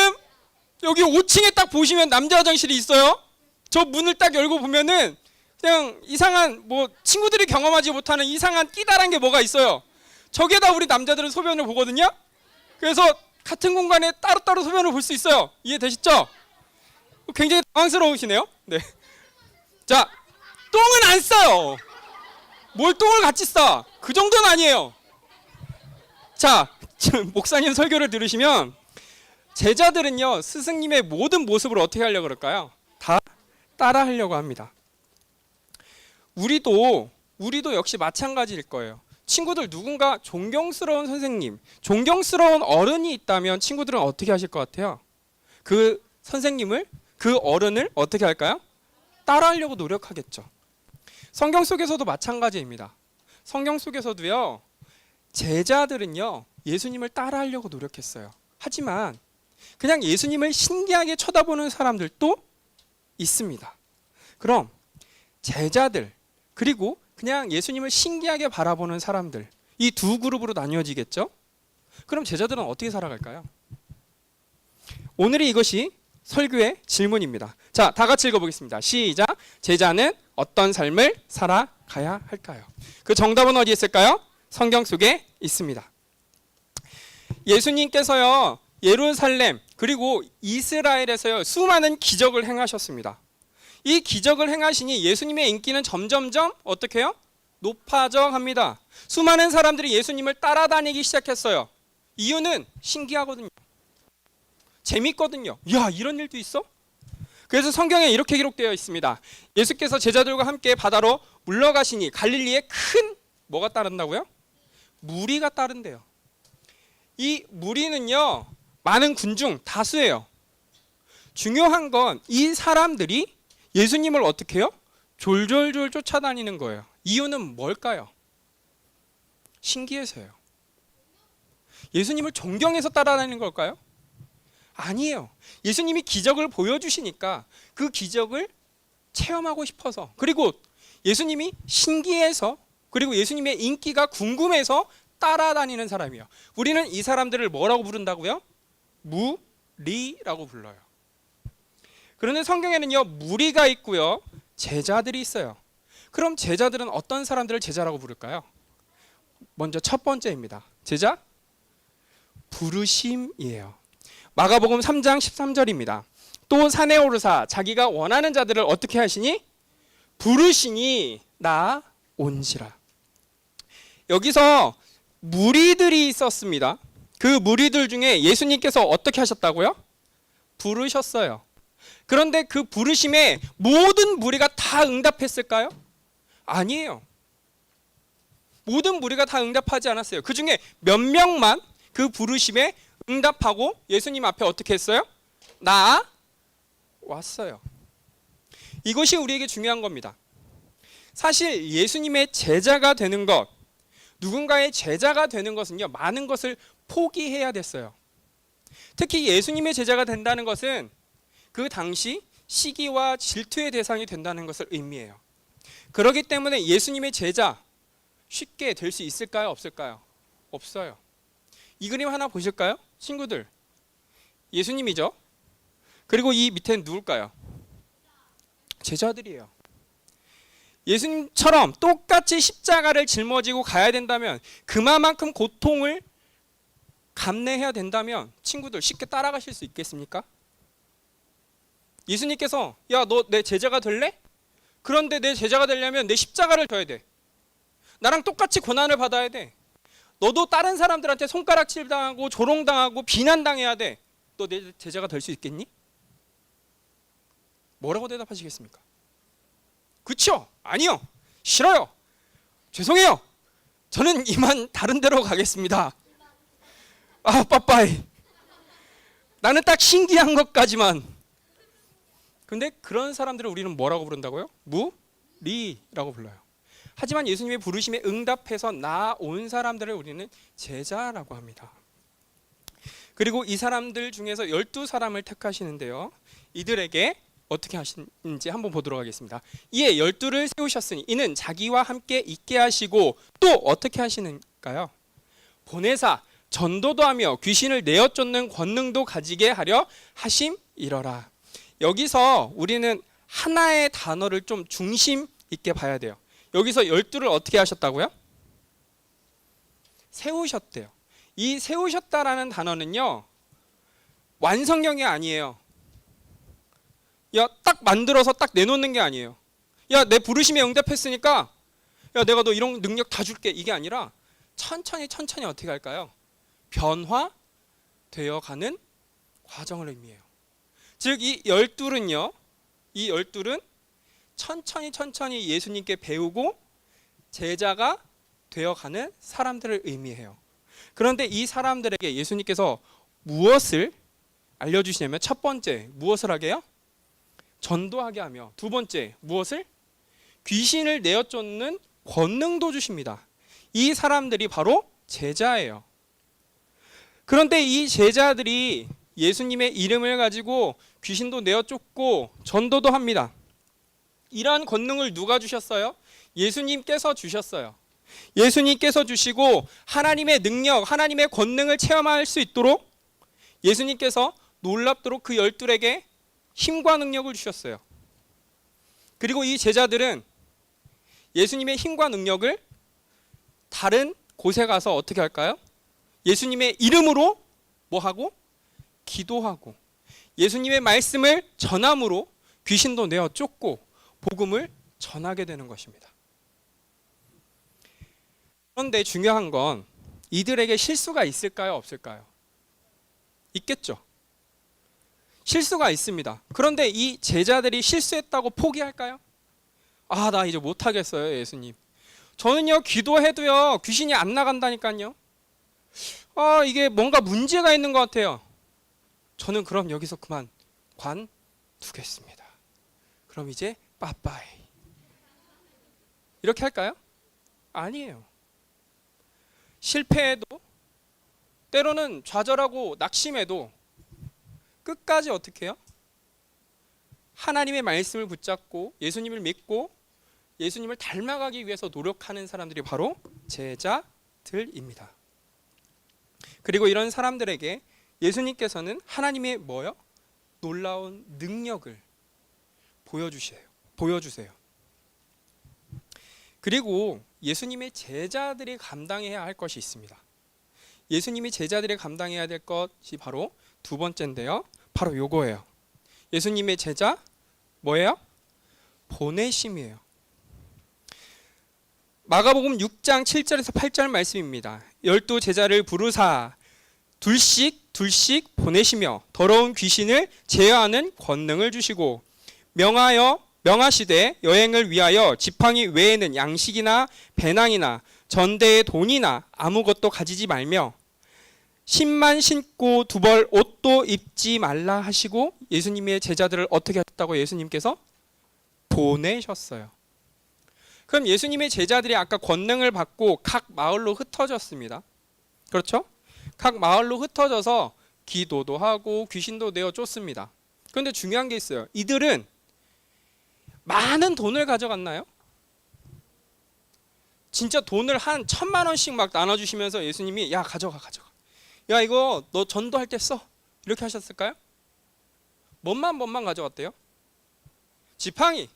여기 5층에 딱 보시면 남자 화장실이 있어요. 저 문을 딱 열고 보면은 그냥 이상한, 뭐 친구들이 경험하지 못하는 이상한 끼다란 게 뭐가 있어요. 저게다 우리 남자들은 소변을 보거든요. 그래서 같은 공간에 따로따로 소변을 볼 수 있어요. 이해되시죠? 굉장히 당황스러우시네요. 네. 자, 똥은 안 싸요. 뭘 똥을 같이 싸? 그 정도는 아니에요. 자, 지금 목사님 설교를 들으시면 제자들은요, 스승님의 모든 모습을 어떻게 하려고 그럴까요? 다 따라하려고 합니다. 우리도 역시 마찬가지일 거예요. 친구들 누군가 존경스러운 선생님, 존경스러운 어른이 있다면 친구들은 어떻게 하실 것 같아요? 그 선생님을, 그 어른을 어떻게 할까요? 따라하려고 노력하겠죠. 성경 속에서도 마찬가지입니다. 성경 속에서도요, 제자들은요, 예수님을 따라하려고 노력했어요. 하지만 그냥 예수님을 신기하게 쳐다보는 사람들도 있습니다. 그럼 제자들, 그리고 그냥 예수님을 신기하게 바라보는 사람들, 이 두 그룹으로 나뉘어지겠죠? 그럼 제자들은 어떻게 살아갈까요? 오늘의 이것이 설교의 질문입니다. 자, 다 같이 읽어보겠습니다. 시작. 제자는 어떤 삶을 살아가야 할까요? 그 정답은 어디에 있을까요? 성경 속에 있습니다. 예수님께서요, 예루살렘 그리고 이스라엘에서요, 수많은 기적을 행하셨습니다. 이 기적을 행하시니 예수님의 인기는 점점점 어떻게 해요? 높아져 갑니다. 수많은 사람들이 예수님을 따라다니기 시작했어요. 이유는 신기하거든요. 재밌거든요. 야, 이런 일도 있어? 그래서 성경에 이렇게 기록되어 있습니다. 예수께서 제자들과 함께 바다로 물러가시니 갈릴리에 큰 뭐가 따른다고요? 무리가 따른대요. 이 무리는요, 많은 군중 다수예요. 중요한 건 이 사람들이 예수님을 어떻게 해요? 졸졸졸 쫓아다니는 거예요. 이유는 뭘까요? 신기해서요. 예수님을 존경해서 따라다니는 걸까요? 아니에요. 예수님이 기적을 보여주시니까 그 기적을 체험하고 싶어서, 그리고 예수님이 신기해서, 그리고 예수님의 인기가 궁금해서 따라다니는 사람이에요. 우리는 이 사람들을 뭐라고 부른다고요? 무리라고 불러요. 그런데 성경에는요, 무리가 있고요, 제자들이 있어요. 그럼 제자들은 어떤 사람들을 제자라고 부를까요? 먼저 첫 번째입니다. 제자? 부르심이에요. 마가복음 3장 13절입니다. 또 산에 오르사 자기가 원하는 자들을 어떻게 하시니? 부르시니 나 온지라. 여기서 무리들이 있었습니다. 그 무리들 중에 예수님께서 어떻게 하셨다고요? 부르셨어요. 그런데 그 부르심에 모든 무리가 다 응답했을까요? 아니에요. 모든 무리가 다 응답하지 않았어요. 그 중에 몇 명만 그 부르심에 응답하고 예수님 앞에 어떻게 했어요? 나왔어요. 이것이 우리에게 중요한 겁니다. 사실 예수님의 제자가 되는 것, 누군가의 제자가 되는 것은요, 많은 것을 포기해야 됐어요. 특히 예수님의 제자가 된다는 것은 그 당시 시기와 질투의 대상이 된다는 것을 의미해요. 그렇기 때문에 예수님의 제자 쉽게 될 수 있을까요? 없을까요? 없어요. 이 그림 하나 보실까요? 친구들, 예수님이죠. 그리고 이 밑에는 누굴까요? 제자들이에요. 예수님처럼 똑같이 십자가를 짊어지고 가야 된다면, 그만큼 고통을 감내해야 된다면 친구들 쉽게 따라가실 수 있겠습니까? 예수님께서 야, 너 내 제자가 될래? 그런데 내 제자가 되려면 내 십자가를 져야 돼. 나랑 똑같이 고난을 받아야 돼. 너도 다른 사람들한테 손가락질 당하고 조롱당하고 비난당해야 돼. 너 내 제자가 될 수 있겠니? 뭐라고 대답하시겠습니까? 그쵸? 아니요. 싫어요. 죄송해요. 저는 이만 다른 데로 가겠습니다. 아, 빠빠이. 나는 딱 신기한 것까지만. 근데 그런 사람들을 우리는 뭐라고 부른다고요? 무리라고 불러요. 하지만 예수님의 부르심에 응답해서 나온 사람들을 우리는 제자라고 합니다. 그리고 이 사람들 중에서 12사람을 택하시는데요, 이들에게 어떻게 하시는지 한번 보도록 하겠습니다. 이에 12를 세우셨으니 이는 자기와 함께 있게 하시고 또 어떻게 하시는가요? 보내사 전도도 하며 귀신을 내어 쫓는 권능도 가지게 하려 하심이러라. 여기서 우리는 하나의 단어를 좀 중심 있게 봐야 돼요. 여기서 12를 어떻게 하셨다고요? 세우셨대요. 이 세우셨다라는 단어는요, 완성형이 아니에요. 야, 딱 만들어서 딱 내놓는 게 아니에요. 야, 내 부르심에 응답했으니까 야, 내가 너 이런 능력 다 줄게. 이게 아니라 천천히 어떻게 할까요? 변화되어 가는 과정을 의미해요. 즉 이 12는요, 이 12는 천천히 예수님께 배우고 제자가 되어가는 사람들을 의미해요. 그런데 이 사람들에게 예수님께서 무엇을 알려주시냐면, 첫 번째 무엇을 하게 해요? 전도하게 하며, 두 번째 무엇을? 귀신을 내어 쫓는 권능도 주십니다. 이 사람들이 바로 제자예요. 그런데 이 제자들이 예수님의 이름을 가지고 귀신도 내어 쫓고 전도도 합니다. 이러한 권능을 누가 주셨어요? 예수님께서 주셨어요. 예수님께서 주시고 하나님의 능력, 하나님의 권능을 체험할 수 있도록 예수님께서 놀랍도록 그 12에게 힘과 능력을 주셨어요. 그리고 이 제자들은 예수님의 힘과 능력을 다른 곳에 가서 어떻게 할까요? 예수님의 이름으로 뭐하고? 기도하고 예수님의 말씀을 전함으로 귀신도 내어 쫓고 복음을 전하게 되는 것입니다. 그런데 중요한 건 이들에게 실수가 있을까요? 없을까요? 있겠죠. 실수가 있습니다. 그런데 이 제자들이 실수했다고 포기할까요? 아, 나 이제 못하겠어요, 예수님. 저는요, 기도해도요, 귀신이 안 나간다니까요. 이게 뭔가 문제가 있는 것 같아요. 저는 그럼 여기서 그만 관두겠습니다. 그럼 이제 빠빠이. 이렇게 할까요? 아니에요. 실패해도 때로는 좌절하고 낙심해도 끝까지 어떻게 해요? 하나님의 말씀을 붙잡고 예수님을 믿고 예수님을 닮아가기 위해서 노력하는 사람들이 바로 제자들입니다. 그리고 이런 사람들에게 예수님께서는 하나님의 뭐요? 놀라운 능력을 보여주세요. 그리고 예수님의 제자들이 감당해야 할 것이 있습니다. 예수님이 제자들이 감당해야 될 것이 바로 두 번째인데요. 바로 요거예요. 예수님의 제자 뭐예요? 보내심이에요. 마가복음 6장 7절에서 8절 말씀입니다. 12 제자를 부르사 둘씩 보내시며 더러운 귀신을 제어하는 권능을 주시고 명하시되 여행을 위하여 지팡이 외에는 양식이나 배낭이나 전대의 돈이나 아무것도 가지지 말며 신만 신고 두 벌 옷도 입지 말라 하시고 예수님의 제자들을 어떻게 하셨다고 예수님께서 보내셨어요. 그럼 예수님의 제자들이 아까 권능을 받고 각 마을로 흩어졌습니다. 그렇죠? 각 마을로 흩어져서 기도도 하고 귀신도 내어 쫓습니다. 그런데 중요한 게 있어요. 이들은 많은 돈을 가져갔나요? 진짜 돈을 한 1,000만 원씩 막 나눠주시면서 예수님이 야 가져가. 야 이거 너 전도할 때 써. 이렇게 하셨을까요? 뭔만 가져갔대요? 지팡이,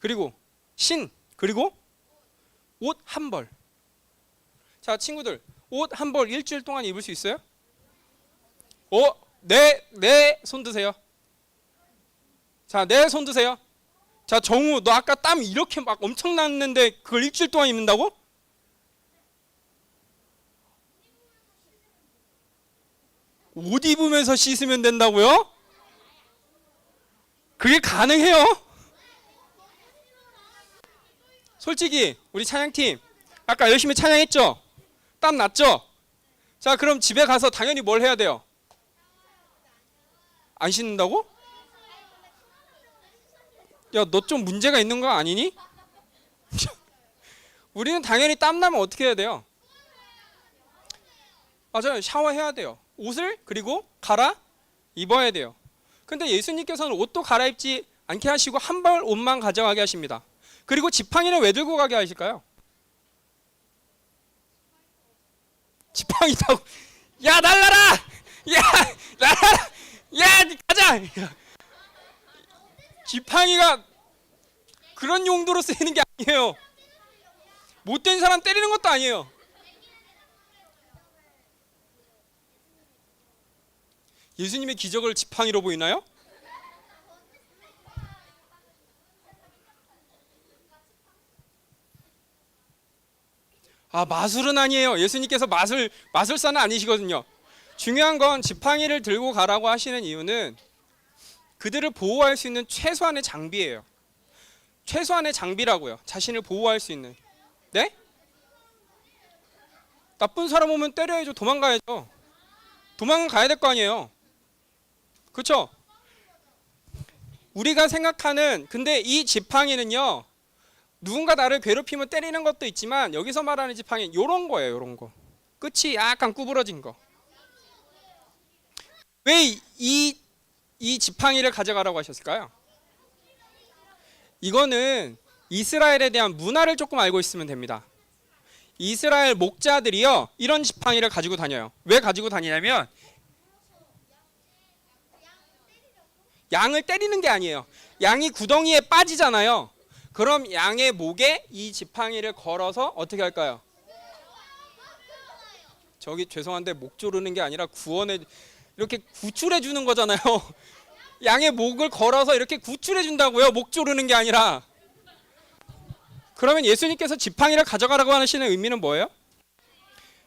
그리고 신, 그리고 옷 한 벌. 자 친구들, 옷 한 벌 일주일 동안 입을 수 있어요? 네 손 드세요. 자, 네 손 드세요. 자, 정우, 너 아까 땀 이렇게 막 엄청 났는데 그걸 일주일 동안 입는다고? 옷 입으면서 씻으면 된다고요? 그게 가능해요? 솔직히 우리 찬양팀 아까 열심히 찬양했죠? 땀 났죠? 자, 그럼 집에 가서 당연히 뭘 해야 돼요? 안 씻는다고? 야, 너 좀 문제가 있는 거 아니니? 우리는 당연히 땀 나면 어떻게 해야 돼요? 맞아요. 샤워해야 돼요. 옷을 그리고 갈아 입어야 돼요. 근데 예수님께서는 옷도 갈아입지 않게 하시고 한 벌 옷만 가져가게 하십니다. 그리고 지팡이는 왜 들고 가게 하실까요? 지팡이 타고 야 날라라! 야 날라라! 야 가자! 지팡이가 그런 용도로 쓰이는 게 아니에요. 못된 사람 때리는 것도 아니에요. 예수님의 기적을 지팡이로 보이나요? 마술은 아니에요. 예수님께서 마술사는 아니시거든요. 중요한 건 지팡이를 들고 가라고 하시는 이유는 그들을 보호할 수 있는 최소한의 장비예요. 최소한의 장비라고요. 자신을 보호할 수 있는. 네? 나쁜 사람 오면 때려야죠. 도망가야죠. 도망가야 될 거 아니에요. 그렇죠? 우리가 생각하는 근데 이 지팡이는요. 누군가 나를 괴롭히면 때리는 것도 있지만 여기서 말하는 지팡이 요런 거예요. 요런 거. 끝이 약간 구부러진 거. 왜 이 지팡이를 가져가라고 하셨을까요? 이거는 이스라엘에 대한 문화를 조금 알고 있으면 됩니다. 이스라엘 목자들이요. 이런 지팡이를 가지고 다녀요. 왜 가지고 다니냐면 양을 때리는 게 아니에요. 양이 구덩이에 빠지잖아요. 그럼 양의 목에 이 지팡이를 걸어서 어떻게 할까요? 저기 죄송한데 목 조르는 게 아니라 구원해 이렇게 구출해 주는 거잖아요. 양의 목을 걸어서 이렇게 구출해 준다고요. 목 조르는 게 아니라. 그러면 예수님께서 지팡이를 가져가라고 하시는 의미는 뭐예요?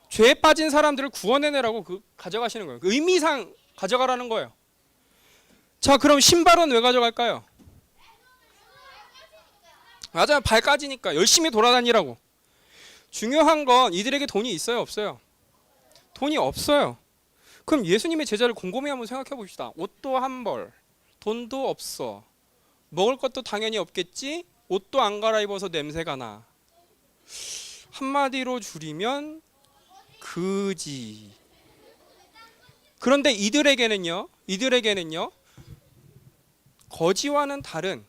죄에 빠진 사람들을 구원해내라고 가져가시는 거예요. 의미상 가져가라는 거예요. 자, 그럼 신발은 왜 가져갈까요? 맞아요. 발까지니까 열심히 돌아다니라고. 중요한 건 이들에게 돈이 있어요, 없어요? 돈이 없어요. 그럼 예수님의 제자를 곰곰이 한번 생각해 봅시다. 옷도 한 벌, 돈도 없어. 먹을 것도 당연히 없겠지. 옷도 안 갈아입어서 냄새가 나. 한마디로 줄이면 그지. 그런데 이들에게는요, 거지와는 다른,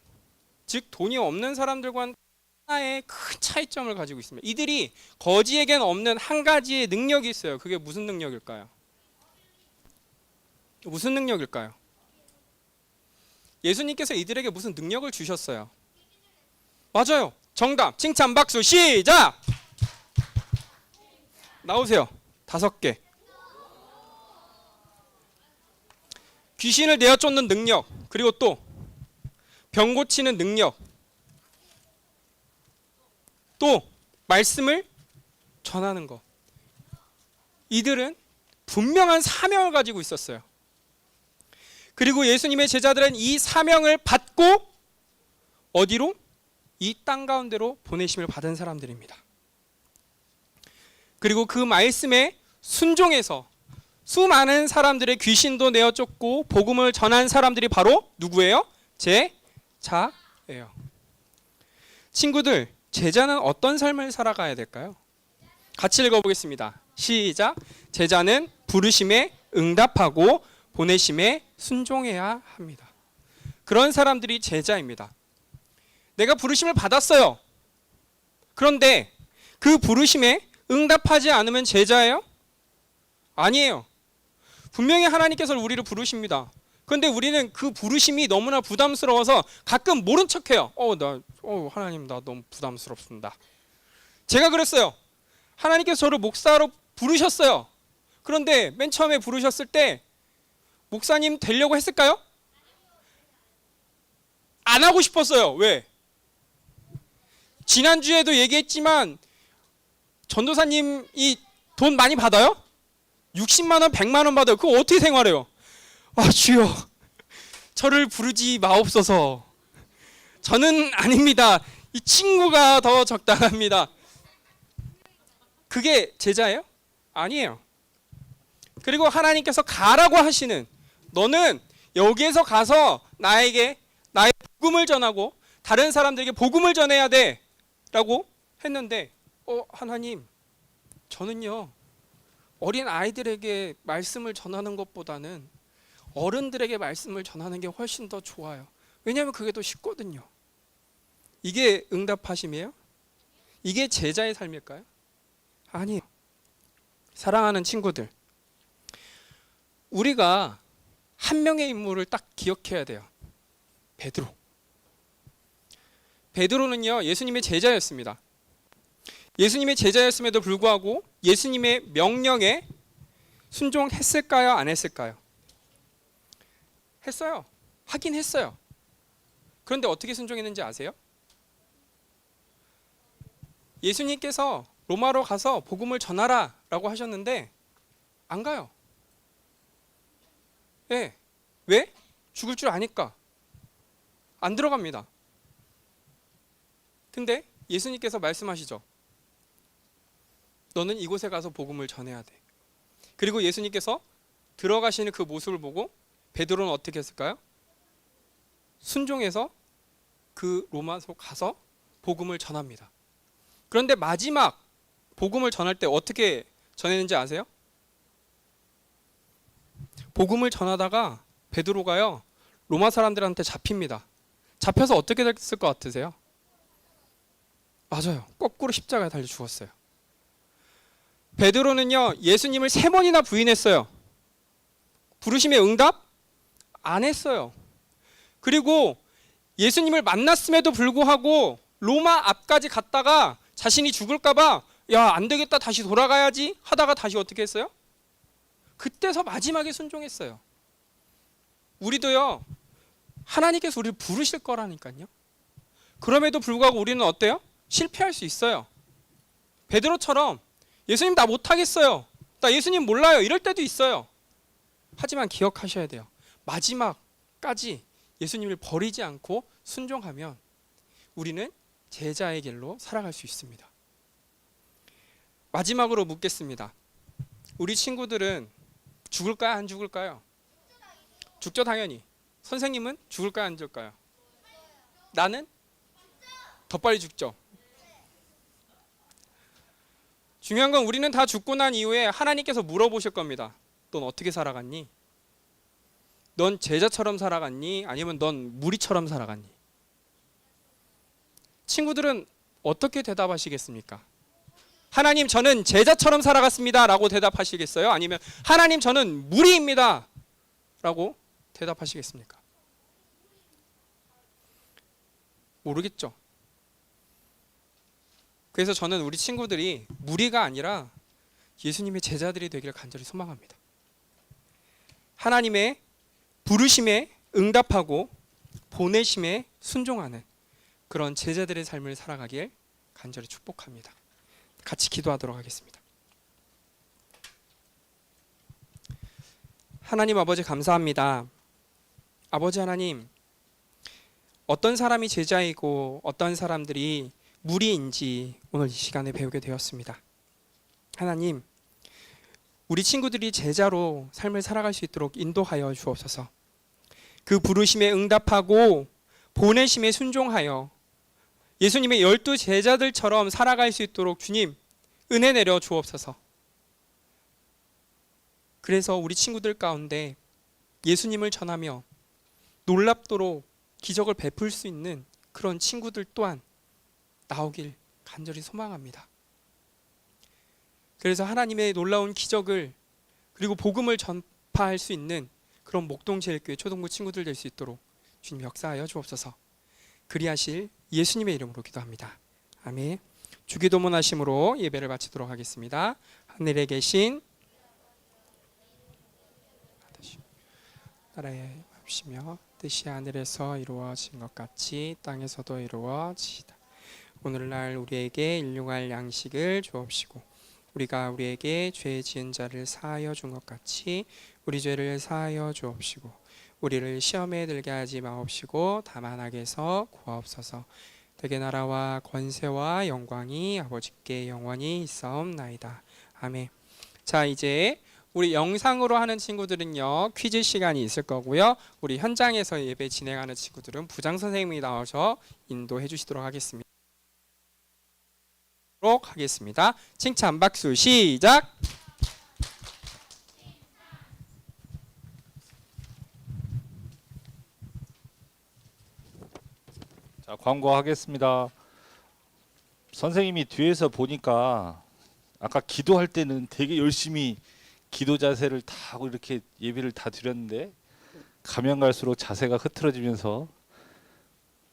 즉 돈이 없는 사람들과는 하나의 큰 차이점을 가지고 있습니다. 이들이 거지에게는 없는 한 가지의 능력이 있어요. 그게 무슨 능력일까요? 무슨 능력일까요? 예수님께서 이들에게 무슨 능력을 주셨어요? 맞아요. 정답. 칭찬 박수 시작. 나오세요. 5개. 귀신을 내어 쫓는 능력, 그리고 또 병 고치는 능력, 또 말씀을 전하는 것. 이들은 분명한 사명을 가지고 있었어요. 그리고 예수님의 제자들은 이 사명을 받고 어디로? 이 땅 가운데로 보내심을 받은 사람들입니다. 그리고 그 말씀에 순종해서 수많은 사람들의 귀신도 내어 쫓고 복음을 전한 사람들이 바로 누구예요? 제자예요. 친구들, 제자는 어떤 삶을 살아가야 될까요? 같이 읽어보겠습니다. 시작. 제자는 부르심에 응답하고 보내심에 순종해야 합니다. 그런 사람들이 제자입니다. 내가 부르심을 받았어요. 그런데 그 부르심에 응답하지 않으면 제자예요? 아니에요. 분명히 하나님께서 우리를 부르십니다. 그런데 우리는 그 부르심이 너무나 부담스러워서 가끔 모른 척해요. 하나님, 나 너무 부담스럽습니다. 제가 그랬어요. 하나님께서 저를 목사로 부르셨어요. 그런데 맨 처음에 부르셨을 때 목사님 되려고 했을까요? 안 하고 싶었어요. 왜? 지난주에도 얘기했지만 전도사님이 돈 많이 받아요? 60만 원, 100만 원 받아요. 그거 어떻게 생활해요? 주여, 저를 부르지 마옵소서. 저는 아닙니다. 이 친구가 더 적당합니다. 그게 제자예요? 아니에요. 그리고 하나님께서 가라고 하시는, 너는 여기에서 가서 나에게 나의 복음을 전하고 다른 사람들에게 복음을 전해야 돼 라고 했는데, 하나님, 저는요 어린 아이들에게 말씀을 전하는 것보다는 어른들에게 말씀을 전하는 게 훨씬 더 좋아요. 왜냐하면 그게 더 쉽거든요. 이게 응답하심이에요? 이게 제자의 삶일까요? 아니에요. 사랑하는 친구들, 우리가 한 명의 인물을 딱 기억해야 돼요. 베드로. 베드로는요 예수님의 제자였습니다. 예수님의 제자였음에도 불구하고 예수님의 명령에 순종했을까요? 안 했을까요? 했어요. 하긴 했어요. 그런데 어떻게 순종했는지 아세요? 예수님께서 로마로 가서 복음을 전하라 라고 하셨는데 안 가요. 예. 왜? 죽을 줄 아니까 안 들어갑니다. 근데 예수님께서 말씀하시죠. 너는 이곳에 가서 복음을 전해야 돼. 그리고 예수님께서 들어가시는 그 모습을 보고 베드로는 어떻게 했을까요? 순종해서 그 로마서 가서 복음을 전합니다. 그런데 마지막 복음을 전할 때 어떻게 전했는지 아세요? 복음을 전하다가 베드로가요 로마 사람들한테 잡힙니다. 잡혀서 어떻게 됐을 것 같으세요? 맞아요. 거꾸로 십자가에 달려 죽었어요. 베드로는요 예수님을 3번이나 부인했어요. 부르심의 응답? 안 했어요. 그리고 예수님을 만났음에도 불구하고 로마 앞까지 갔다가 자신이 죽을까봐 안 되겠다 다시 돌아가야지 하다가 다시 어떻게 했어요? 그때서 마지막에 순종했어요. 우리도요 하나님께서 우리를 부르실 거라니까요. 그럼에도 불구하고 우리는 어때요? 실패할 수 있어요. 베드로처럼 예수님 나 못하겠어요. 나 예수님 몰라요. 이럴 때도 있어요. 하지만 기억하셔야 돼요. 마지막까지 예수님을 버리지 않고 순종하면 우리는 제자의 길로 살아갈 수 있습니다. 마지막으로 묻겠습니다. 우리 친구들은 죽을까요? 안 죽을까요? 죽죠, 당연히. 선생님은 죽을까요? 안 죽을까요? 나는 더 빨리 죽죠. 중요한 건 우리는 다 죽고 난 이후에 하나님께서 물어보실 겁니다. 넌 어떻게 살아갔니? 넌 제자처럼 살아갔니? 아니면 넌 무리처럼 살아갔니? 친구들은 어떻게 대답하시겠습니까? 하나님, 저는 제자처럼 살아갔습니다 라고 대답하시겠어요? 아니면 하나님, 저는 무리입니다 라고 대답하시겠습니까? 모르겠죠. 그래서 저는 우리 친구들이 무리가 아니라 예수님의 제자들이 되기를 간절히 소망합니다. 하나님의 부르심에 응답하고 보내심에 순종하는 그런 제자들의 삶을 살아가길 간절히 축복합니다. 같이 기도하도록 하겠습니다. 하나님 아버지, 감사합니다. 아버지 하나님, 어떤 사람이 제자이고 어떤 사람들이 무리인지 오늘 이 시간에 배우게 되었습니다. 하나님, 우리 친구들이 제자로 삶을 살아갈 수 있도록 인도하여 주옵소서. 그 부르심에 응답하고 보내심에 순종하여 예수님의 12 제자들처럼 살아갈 수 있도록 주님 은혜 내려 주옵소서. 그래서 우리 친구들 가운데 예수님을 전하며 놀랍도록 기적을 베풀 수 있는 그런 친구들 또한 나오길 간절히 소망합니다. 그래서 하나님의 놀라운 기적을 그리고 복음을 전파할 수 있는 그런 목동제일교회 초등부 친구들 될 수 있도록 주님 역사하여 주옵소서. 그리하실 예수님의 이름으로 기도합니다. 아멘. 주기도문 하심으로 예배를 마치도록 하겠습니다. 하늘에 계신 나라에 합시며 뜻이 하늘에서 이루어진 것 같이 땅에서도 이루어지이다. 오늘날 우리에게 일용할 양식을 주옵시고 우리가 우리에게 죄 지은 자를 사하여 준 것 같이 우리 죄를 사하여 주옵시고 우리를 시험에 들게 하지 마옵시고 다만 악에서 구하옵소서. 대개 나라와 권세와 영광이 아버지께 영원히 있사옵나이다. 아멘. 자, 이제 우리 영상으로 하는 친구들은요 퀴즈 시간이 있을 거고요. 우리 현장에서 예배 진행하는 친구들은 부장 선생님이 나와서 인도해 주시도록 하겠습니다. 칭찬 박수 시작. 자, 광고하겠습니다. 선생님이 뒤에서 보니까 아까 기도할 때는 되게 열심히 기도 자세를 다 하고 이렇게 예배를 다 드렸는데 가면 갈수록 자세가 흐트러지면서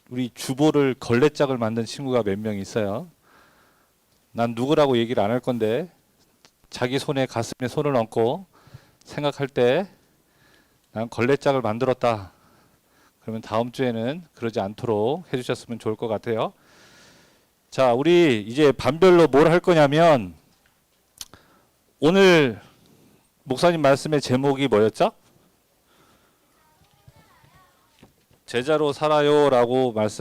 우리 주보를 걸레짝을 만든 친구가 몇 명 있어요. 난 누구라고 얘기를 안 할 건데 자기 손에 가슴에 손을 얹고 생각할 때 난 걸레짝을 만들었다. 그러면 다음 주에는 그러지 않도록 해주셨으면 좋을 것 같아요. 자, 우리 이제 반별로 뭘 할 거냐면 오늘 목사님 말씀의 제목이 뭐였죠? 제자로 살아요라고 말씀.